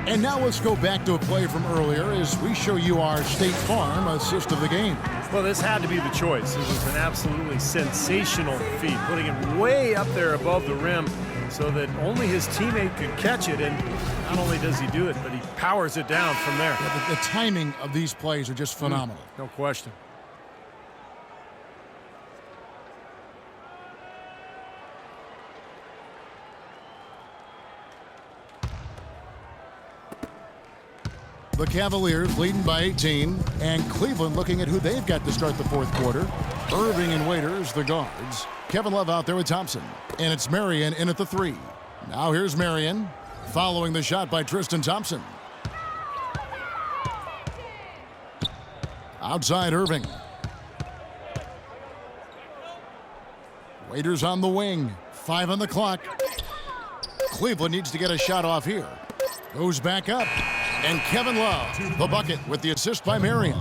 And now let's go back to a play from earlier as we show you our State Farm assist of the game. Well, this had to be the choice. It was an absolutely sensational feed, putting it way up there above the rim so that only his teammate could catch it. And not only does he do it, but he powers it down from there. Yeah, the timing of these plays are just phenomenal. No question. The Cavaliers leading by 18, and Cleveland looking at who they've got to start the fourth quarter. Irving and Waiters, the guards. Kevin Love out there with Thompson. And it's Marion in at the 3. Now here's Marion, following the shot by Tristan Thompson. Outside Irving. Waiters on the wing. 5 on the clock. Cleveland needs to get a shot off here. Goes back up. And Kevin Love, the bucket with the assist by Marion.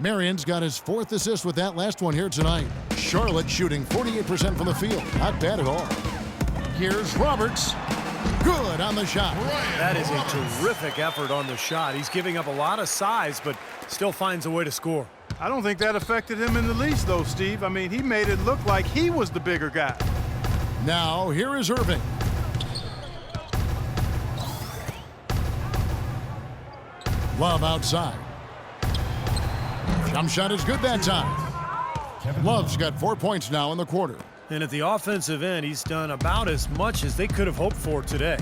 Marion's got his 4th assist with that last one here tonight. Charlotte shooting 48% from the field. Not bad at all. Here's Roberts. Good on the shot. That is a terrific effort on the shot. He's giving up a lot of size, but still finds a way to score. I don't think that affected him in the least, though, Steve. I mean, he made it look like he was the bigger guy. Now, here is Irving. Love outside. Jump shot is good that time. Love's got 4 points now in the quarter. And at the offensive end, he's done about as much as they could have hoped for today.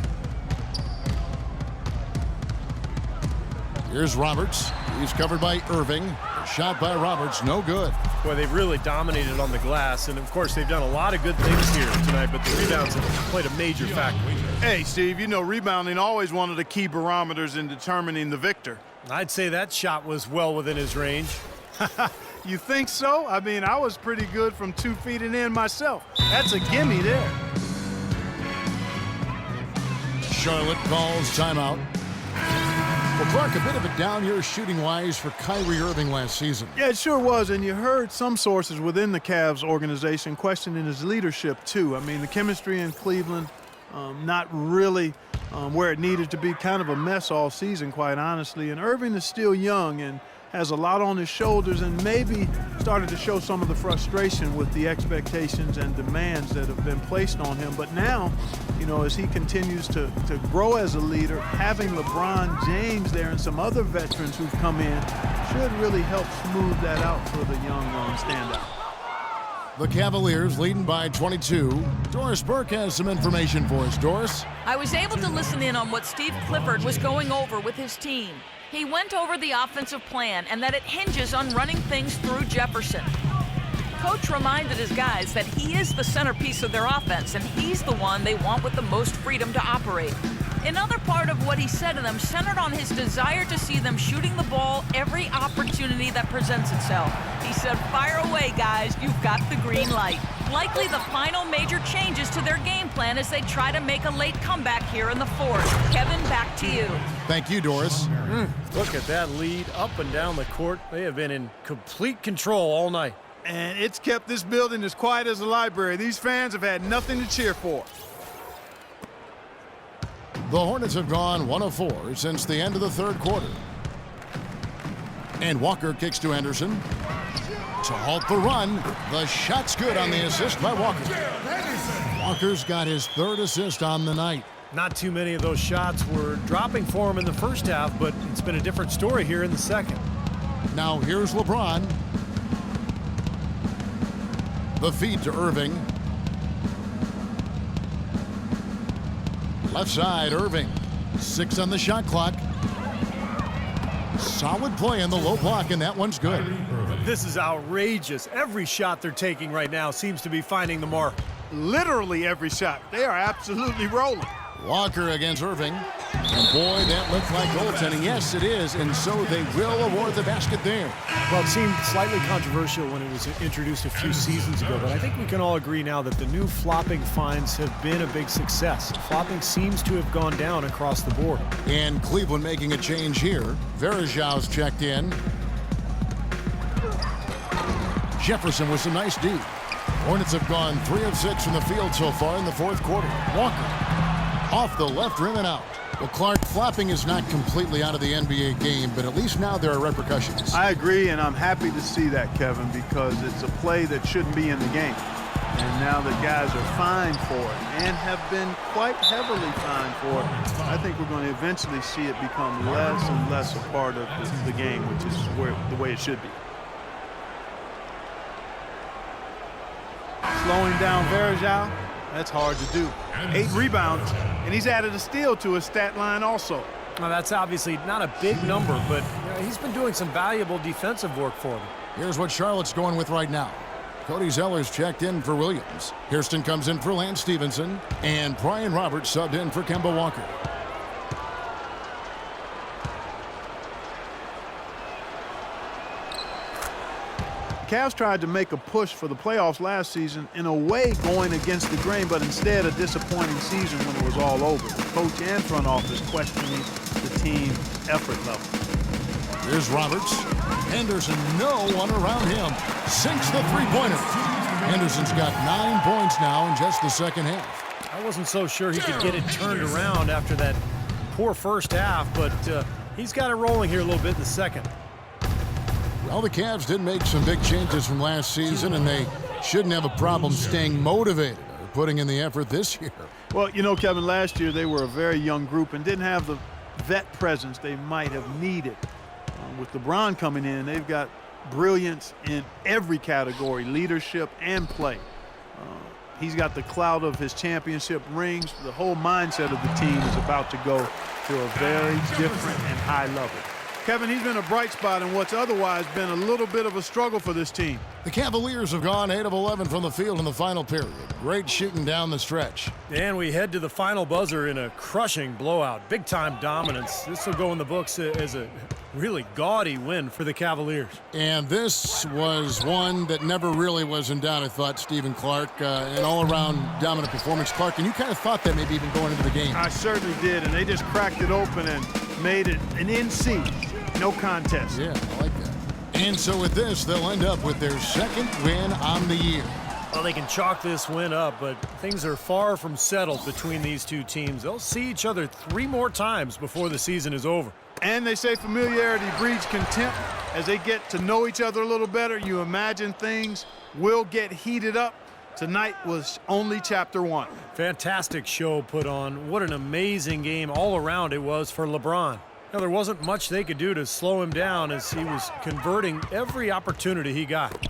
Here's Roberts. He's covered by Irving. A shot by Roberts, no good. Boy, they've really dominated on the glass, and of course they've done a lot of good things here tonight, but the rebounds have played a major factor. Hey, Steve, you know rebounding always one of the key barometers in determining the victor. I'd say that shot was well within his range. You think so? I mean, I was pretty good from 2 feet and in myself. That's a gimme there. Charlotte calls timeout. Well, Clark, a bit of a down year shooting-wise for Kyrie Irving last season. Yeah, it sure was, and you heard some sources within the Cavs organization questioning his leadership, too. I mean, the chemistry in Cleveland, not really where it needed to be, kind of a mess all season, quite honestly. And Irving is still young and has a lot on his shoulders and maybe started to show some of the frustration with the expectations and demands that have been placed on him. But now, you know, as he continues to grow as a leader, having LeBron James there and some other veterans who've come in should really help smooth that out for the young standout. The Cavaliers leading by 22. Doris Burke has some information for us. Doris? I was able to listen in on what Steve Clifford was going over with his team. He went over the offensive plan and that it hinges on running things through Jefferson. Coach reminded his guys that he is the centerpiece of their offense and he's the one they want with the most freedom to operate. Another part of what he said to them centered on his desire to see them shooting the ball every opportunity that presents itself. He said, "Fire away, guys. You've got the green light." Likely the final major changes to their game plan as they try to make a late comeback here in the fourth. Kevin, back to you. Thank you, Doris. Look at that lead up and down the court. They have been in complete control all night. And it's kept this building as quiet as a library. These fans have had nothing to cheer for. The Hornets have gone 1 of 4 since the end of the third quarter. And Walker kicks to Anderson. To halt the run, the shot's good on the assist by Walker. Walker's got his 3rd assist on the night. Not too many of those shots were dropping for him in the first half, but it's been a different story here in the second. Now here's LeBron. The feed to Irving. Left side, Irving. 6 on the shot clock. Solid play in the low block, and that one's good. This is outrageous. Every shot they're taking right now seems to be finding the mark. Literally every shot. They are absolutely rolling. Walker against Irving. And boy, that looked like goaltending. Yes, it is, and so they will award the basket there. Well, it seemed slightly controversial when it was introduced a few seasons ago, but I think we can all agree now that the new flopping fines have been a big success. Flopping seems to have gone down across the board. And Cleveland making a change here. Verajau's checked in. Jefferson with some nice D. Hornets have gone 3 of 6 from the field so far in the fourth quarter. Walker off the left rim and out. Well, Clark, flopping is not completely out of the NBA game, but at least now there are repercussions. I agree, and I'm happy to see that, Kevin, because it's a play that shouldn't be in the game. And now the guys are fined for it and have been quite heavily fined for it. I think we're going to eventually see it become less and less a part of the game, which is the way it should be. Slowing down Varejao, that's hard to do. 8 rebounds, and he's added a steal to his stat line also. Now, that's obviously not a big number, but he's been doing some valuable defensive work for him. Here's what Charlotte's going with right now. Cody Zeller's checked in for Williams. Hairston comes in for Lance Stevenson, and Brian Roberts subbed in for Kemba Walker. Cavs tried to make a push for the playoffs last season, in a way going against the grain, but instead a disappointing season when it was all over. The coach and front office questioning the team effort level. Here's Roberts. Henderson, no one around him. Sinks the three-pointer. Henderson's got 9 points now in just the second half. I wasn't so sure he could get it turned around after that poor first half, but he's got it rolling here a little bit in the second. Well, the Cavs did make some big changes from last season, and they shouldn't have a problem staying motivated or putting in the effort this year. Well, you know, Kevin, last year they were a very young group and didn't have the vet presence they might have needed. With LeBron coming in, they've got brilliance in every category, leadership and play. He's got the clout of his championship rings. The whole mindset of the team is about to go to a very different and high level. Kevin, he's been a bright spot in what's otherwise been a little bit of a struggle for this team. The Cavaliers have gone 8 of 11 from the field in the final period. Great shooting down the stretch. And we head to the final buzzer in a crushing blowout. Big-time dominance. This will go in the books as a really gaudy win for the Cavaliers. And this was one that never really was in doubt, I thought, Stephen Clark. An all-around dominant performance. Clark, and you kind of thought that maybe even going into the game. I certainly did, and they just cracked it open and made it an NC. No contest. Yeah, I like that. And so with this, they'll end up with their second win on the year. Well, they can chalk this win up, but things are far from settled between these two teams. They'll see each other 3 more times before the season is over. And they say familiarity breeds contempt. As they get to know each other a little better, you imagine things will get heated up. Tonight was only chapter 1. Fantastic show put on. What an amazing game all around it was for LeBron. Now, there wasn't much they could do to slow him down as he was converting every opportunity he got.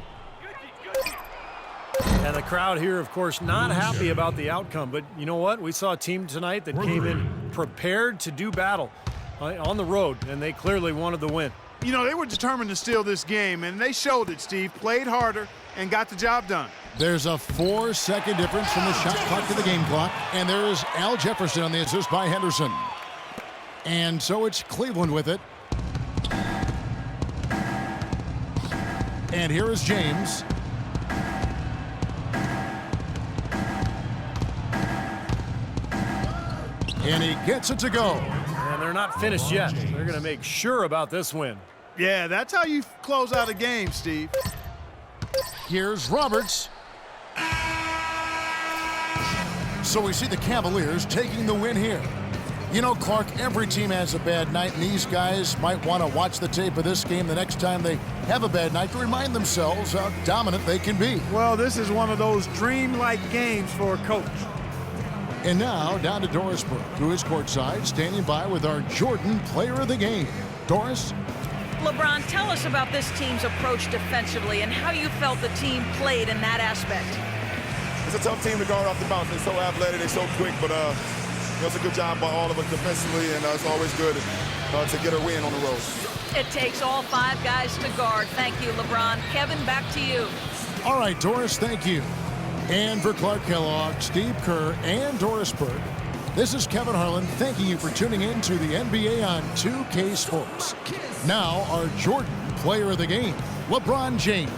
And the crowd here, of course, not happy about the outcome. But you know what? We saw a team tonight that came in prepared to do battle on the road, and they clearly wanted the win. You know, they were determined to steal this game, and they showed it, Steve. Played harder and got the job done. There's a 4-second difference from the shot clock to the game clock. And there's Al Jefferson on the assist by Henderson. And so it's Cleveland with it. And here is James. And he gets it to go. And they're not finished yet. They're going to make sure about this win. Yeah, that's how you close out a game, Steve. Here's Roberts. So we see the Cavaliers taking the win here. You know, Clark, every team has a bad night, and these guys might want to watch the tape of this game the next time they have a bad night to remind themselves how dominant they can be. Well, this is one of those dream-like games for a coach. And now, down to Doris Burke, who is courtside, standing by with our Jordan Player of the Game. Doris? LeBron, tell us about this team's approach defensively and how you felt the team played in that aspect. It's a tough team to guard off the bounce. They're so athletic, they're so quick, but it's a good job by all of us defensively, and it's always good to get a win on the road. It takes all 5 guys to guard. Thank you, LeBron. Kevin, back to you. All right, Doris, thank you. And for Clark Kellogg, Steve Kerr, and Doris Burke, this is Kevin Harlan thanking you for tuning in to the NBA on 2K Sports. Now, our Jordan Player of the Game, LeBron James.